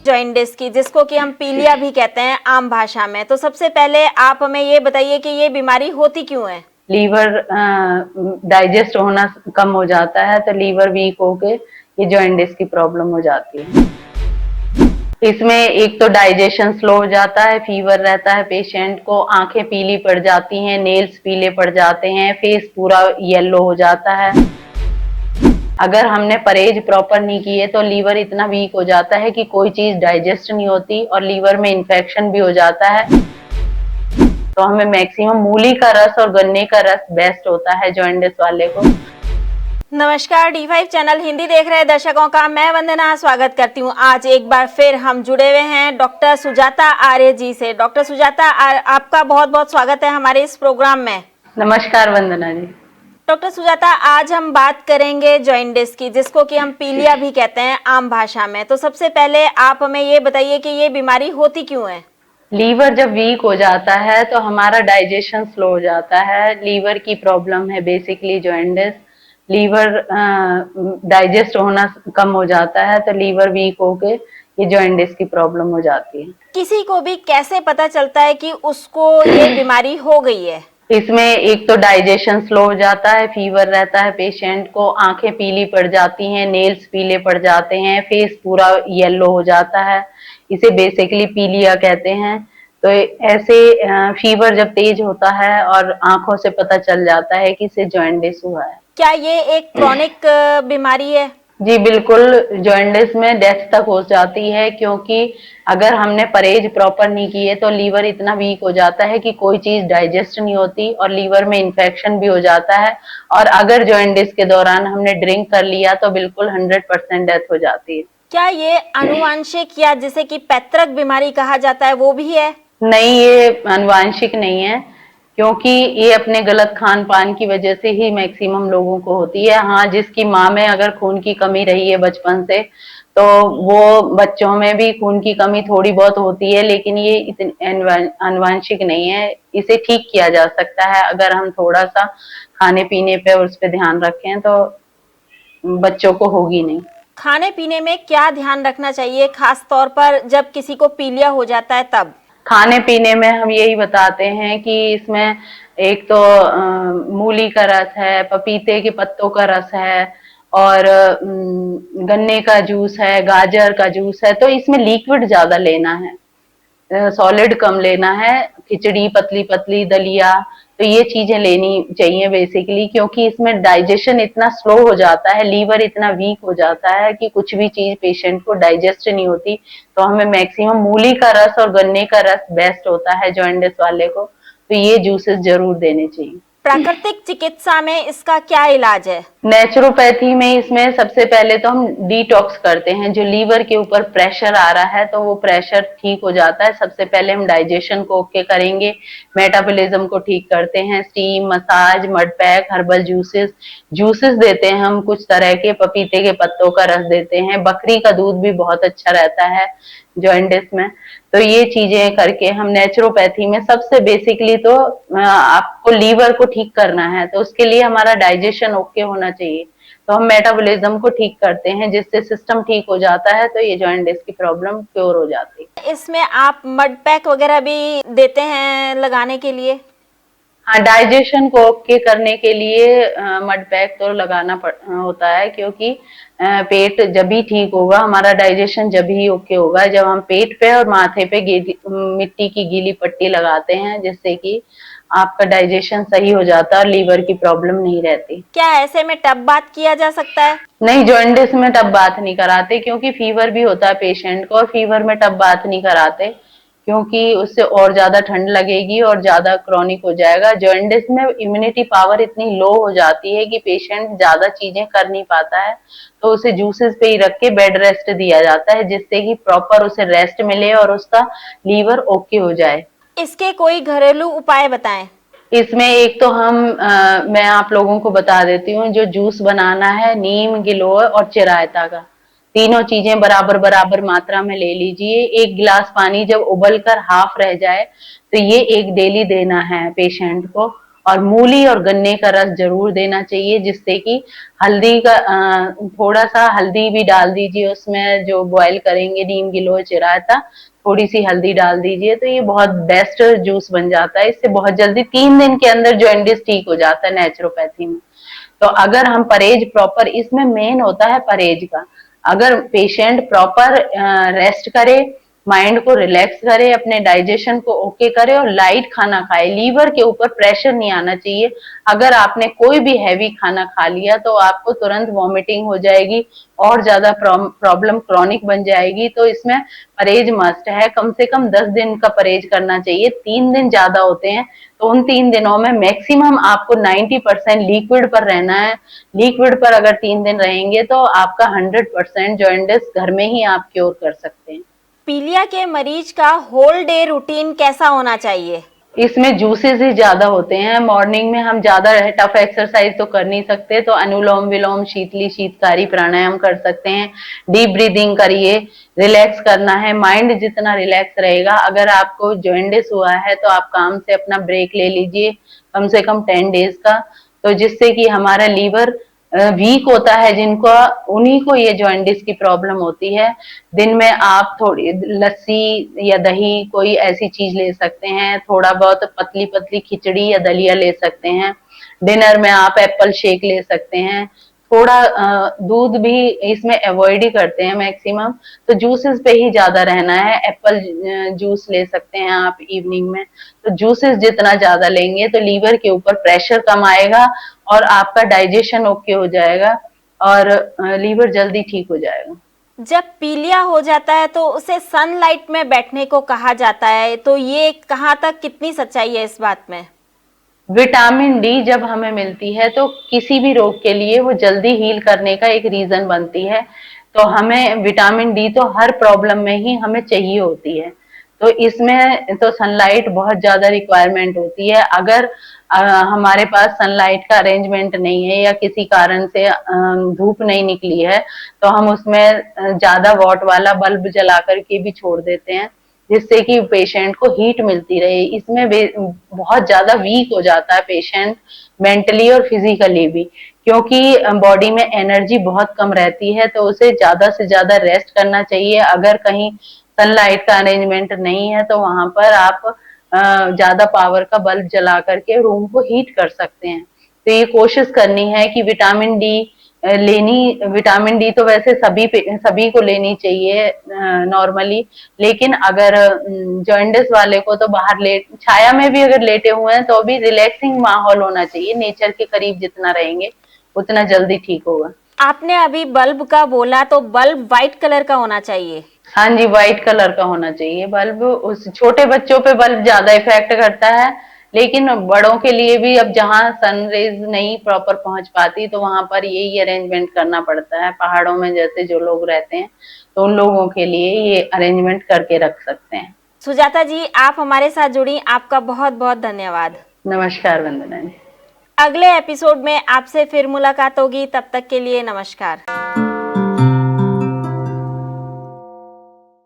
Jaundice की, जिसको कि हम पीलिया भी कहते हैं आम भाषा में। तो सबसे पहले आप हमें ये बताइए कि ये बीमारी होती क्यों है। लीवर डाइजेस्ट होना कम हो जाता है तो लीवर वीक होके ये जॉइंटिस की प्रॉब्लम हो जाती है। इसमें एक तो डाइजेशन स्लो हो जाता है, फीवर रहता है पेशेंट को, आंखें पीली पड़ जाती हैं, नेल्स पीले पड़ जाते हैं, फेस पूरा येलो हो जाता है। अगर हमने परहेज प्रॉपर नहीं किए तो लीवर इतना वीक हो जाता है कि कोई चीज डाइजेस्ट नहीं होती और लीवर में इन्फेक्शन भी हो जाता है। तो हमें मैक्सिमम मूली का रस और गन्ने का रस बेस्ट होता है जॉइंटिस वाले को। नमस्कार, D5 चैनल हिंदी देख रहे दर्शकों का मैं वंदना स्वागत करती हूं। आज एक बार फिर हम जुड़े हुए हैं डॉक्टर सुजाता आर्य जी से। डॉक्टर सुजाता, आपका बहुत बहुत स्वागत है हमारे इस प्रोग्राम में। नमस्कार वंदना जी। डॉक्टर सुजाता, आज हम बात करेंगे जॉइंटिस की, जिसको कि हम पीलिया भी कहते हैं आम भाषा में। तो सबसे पहले आप हमें ये बताइए कि ये बीमारी होती क्यों है। लीवर जब वीक हो जाता है तो हमारा डाइजेशन स्लो हो जाता है। लीवर की प्रॉब्लम है बेसिकली जॉइंटिस। लीवर डाइजेस्ट होना कम हो जाता है तो लीवर वीक होके ये जॉइंटिस की प्रॉब्लम हो जाती है। किसी को भी कैसे पता चलता है कि उसको ये बीमारी हो गई है। इसमें एक तो डाइजेशन स्लो हो जाता है, फीवर रहता है पेशेंट को, आंखें पीली पड़ जाती हैं, नेल्स पीले पड़ जाते हैं, फेस पूरा येलो हो जाता है। इसे बेसिकली पीलिया कहते हैं। तो ऐसे फीवर जब तेज होता है और आंखों से पता चल जाता है कि इसे जॉइंटिस हुआ है। क्या ये एक क्रॉनिक बीमारी है। जी बिल्कुल, जॉइंटिस में डेथ तक हो जाती है, क्योंकि अगर हमने परहेज प्रॉपर नहीं किए तो लीवर इतना वीक हो जाता है कि कोई चीज डाइजेस्ट नहीं होती और लीवर में इन्फेक्शन भी हो जाता है। और अगर जॉइंटिस के दौरान हमने ड्रिंक कर लिया तो बिल्कुल 100% डेथ हो जाती है। क्या ये आनुवांशिक या जिसे कि पैतृक बीमारी कहा जाता है वो भी है। नहीं, ये आनुवांशिक नहीं है, क्योंकि ये अपने गलत खान पान की वजह से ही मैक्सिमम लोगों को होती है। हाँ, जिसकी माँ में अगर खून की कमी रही है बचपन से तो वो बच्चों में भी खून की कमी थोड़ी बहुत होती है, लेकिन ये इतनी आनुवांशिक नहीं है। इसे ठीक किया जा सकता है अगर हम थोड़ा सा खाने पीने पे और उस पर ध्यान रखें तो बच्चों को होगी नहीं। खाने पीने में क्या ध्यान रखना चाहिए, खास तौर पर जब किसी को पीलिया हो जाता है तब। खाने पीने में हम यही बताते हैं कि इसमें एक तो मूली का रस है, पपीते के पत्तों का रस है, और गन्ने का जूस है, गाजर का जूस है। तो इसमें लिक्विड ज्यादा लेना है, सॉलिड कम लेना है। खिचड़ी पतली पतली, दलिया, तो ये चीजें लेनी चाहिए बेसिकली, क्योंकि इसमें डाइजेशन इतना स्लो हो जाता है, लीवर इतना वीक हो जाता है कि कुछ भी चीज पेशेंट को डाइजेस्ट नहीं होती। तो हमें मैक्सिमम मूली का रस और गन्ने का रस बेस्ट होता है जॉइंटिस वाले को, तो ये जूसेस जरूर देने चाहिए। प्राकृतिक चिकित्सा में इसका क्या इलाज है। नेचुरोपैथी में इसमें सबसे पहले तो हम डिटॉक्स करते हैं। जो लीवर के ऊपर प्रेशर आ रहा है तो वो प्रेशर ठीक हो जाता है। सबसे पहले हम डाइजेशन को ओके करेंगे, मेटाबॉलिज्म को ठीक करते हैं, steam, massage, mud pack, herbal juices juices देते हैं हम कुछ तरह के, पपीते के पत्तों का रस देते हैं, बकरी का दूध भी बहुत अच्छा रहता है जॉइंटिस में। तो ये चीजें करके हम नेचुरोपैथी में सबसे बेसिकली तो आपको लीवर को ठीक करना है, तो उसके लिए हमारा डाइजेशन ओके होना चाहिए। तो हम मेटाबॉलिज्म को ठीक करते हैं, जिससे सिस्टम ठीक हो जाता है, तो ये जॉइंटिस की प्रॉब्लम क्योर हो जाती है। इसमें आप मड पैक वगैरह भी देते हैं लगाने के लिए। हाँ, डाइजेशन को ओके करने के लिए मड पैक तो लगाना होता है, क्योंकि पेट जब भी ठीक होगा, हमारा डाइजेशन जब ही ओके होगा जब हम पेट पे और माथे पे मिट्टी की गीली पट्टी लगाते हैं, जिससे कि आपका डाइजेशन सही हो जाता है और लीवर की प्रॉब्लम नहीं रहती। क्या ऐसे में टब बात किया जा सकता है। नहीं, जॉइंटिस में टब बात नहीं कराते, क्योंकि फीवर भी होता है पेशेंट को, और फीवर में टब बात नहीं कराते, क्योंकि उससे और ज्यादा ठंड लगेगी और ज्यादा क्रॉनिक हो जाएगा। जॉइंटिस में इम्यूनिटी पावर इतनी लो हो जाती है कि पेशेंट ज्यादा चीजें कर नहीं पाता है, तो उसे जूसेस पे ही रख के बेड रेस्ट दिया जाता है, जिससे कि प्रॉपर उसे रेस्ट मिले और उसका लीवर ओके हो जाए। इसके कोई घरेलू उपाय बताएं। इसमें एक तो मैं आप लोगों को बता देती हूँ, जो जूस बनाना है, नीम, गिलोय और चिरायता का, तीनों चीजें बराबर बराबर मात्रा में ले लीजिए। एक गिलास पानी जब उबल कर हाफ रह जाए तो ये एक डेली देना है पेशेंट को। और मूली और गन्ने का रस जरूर देना चाहिए, जिससे कि हल्दी का थोड़ा सा हल्दी भी डाल दीजिए उसमें, जो बॉयल करेंगे नीम गिलोय रायता, थोड़ी सी हल्दी डाल दीजिए तो ये बहुत बेस्ट जूस बन जाता है। इससे बहुत जल्दी 3 दिन के अंदर जॉइंडिस ठीक हो जाता है नेचुरोपैथी में। तो अगर हम परहेज प्रॉपर, इसमें मेन होता है परहेज का, अगर पेशेंट प्रॉपर रेस्ट करे, माइंड को रिलैक्स करे, अपने डाइजेशन को ओके करे और लाइट खाना खाए, लीवर के ऊपर प्रेशर नहीं आना चाहिए। अगर आपने कोई भी हैवी खाना खा लिया तो आपको तुरंत वॉमिटिंग हो जाएगी और ज्यादा प्रॉब्लम क्रॉनिक बन जाएगी। तो इसमें परहेज मस्ट है, कम से कम 10 दिन का परहेज करना चाहिए। 3 दिन ज्यादा होते हैं, तो उन 3 दिनों में मैक्सिमम आपको 90% लिक्विड पर रहना है। लिक्विड पर अगर 3 दिन रहेंगे तो आपका 100% जॉइंडिस घर में ही आप क्योर कर सकते हैं। पीलिया के मरीज का होल डे रूटीन कैसा होना चाहिए? इसमें जूसेस ही ज्यादा होते हैं। मॉर्निंग में हम ज्यादा टफ एक्सरसाइज तो कर नहीं सकते, तो अनुलोम विलोम, शीतली शीतकारी प्राणायाम कर सकते हैं। डीप ब्रीदिंग करिए, रिलैक्स करना है। माइंड जितना रिलैक्स रहेगा, अगर आपको जॉइंडिस हुआ है तो आप काम से अपना ब्रेक ले लीजिए कम से कम 10 डेज का, तो जिससे कि हमारा लीवर वीक होता है जिनको, उन्हीं को ये जॉइंडिस की प्रॉब्लम होती है। दिन में आप थोड़ी लस्सी या दही कोई ऐसी चीज ले सकते हैं, थोड़ा बहुत पतली पतली खिचड़ी या दलिया ले सकते हैं। डिनर में आप एप्पल शेक ले सकते हैं। थोड़ा दूध भी इसमें अवॉइड ही करते हैं मैक्सिमम, तो जूसेस पे ही ज्यादा रहना है। एप्पल जूस ले सकते हैं आप इवनिंग में। तो जूसेस जितना ज्यादा लेंगे तो लीवर के ऊपर प्रेशर कम आएगा और आपका डाइजेशन ओके हो जाएगा और लीवर जल्दी ठीक हो जाएगा। जब पीलिया हो जाता है तो उसे सनलाइट में बैठने को कहा जाता है, तो ये कहाँ तक कितनी सच्चाई है इस बात में? विटामिन डी जब हमें मिलती है तो किसी भी रोग के लिए वो जल्दी हील करने का एक रीजन बनती है। तो हमें विटामिन डी तो हर प्रॉब्लम में ही हमें चाहिए होती है, तो इसमें तो सनलाइट बहुत ज्यादा रिक्वायरमेंट होती है। अगर हमारे पास सनलाइट का अरेंजमेंट नहीं है या किसी कारण से धूप नहीं निकली है, तो हम उसमें ज्यादा वॉट वाला बल्ब जला करके भी छोड़ देते हैं, जिससे कि पेशेंट को हीट मिलती रहे। इसमें बहुत ज्यादा वीक हो जाता है पेशेंट, मेंटली और फिजिकली भी, क्योंकि बॉडी में एनर्जी बहुत कम रहती है। तो उसे ज्यादा से ज्यादा रेस्ट करना चाहिए। अगर कहीं सनलाइट का अरेंजमेंट नहीं है तो वहां पर आप ज्यादा पावर का बल्ब जला करके रूम को हीट कर सकते हैं। तो ये कोशिश करनी है कि विटामिन डी विटामिन डी तो वैसे सभी को लेनी चाहिए नॉर्मली, लेकिन अगर जॉइंडिस वाले को तो बाहर छाया में भी अगर लेटे हुए हैं तो भी रिलैक्सिंग माहौल होना चाहिए। नेचर के करीब जितना रहेंगे उतना जल्दी ठीक होगा। आपने अभी बल्ब का बोला, तो बल्ब व्हाइट कलर का होना चाहिए? हाँ जी, व्हाइट कलर का होना चाहिए बल्ब। उस छोटे बच्चों पे बल्ब ज्यादा इफेक्ट करता है, लेकिन बड़ों के लिए भी अब जहाँ सन रेज नहीं प्रॉपर पहुंच पाती तो वहां पर यही अरेंजमेंट करना पड़ता है। पहाड़ों में जैसे जो लोग रहते हैं तो उन लोगों के लिए ये अरेंजमेंट करके रख सकते हैं। सुजाता जी, आप हमारे साथ जुड़ी, आपका बहुत बहुत धन्यवाद। नमस्कार वंदना जी। अगले एपिसोड में आपसे फिर मुलाकात होगी, तब तक के लिए नमस्कार।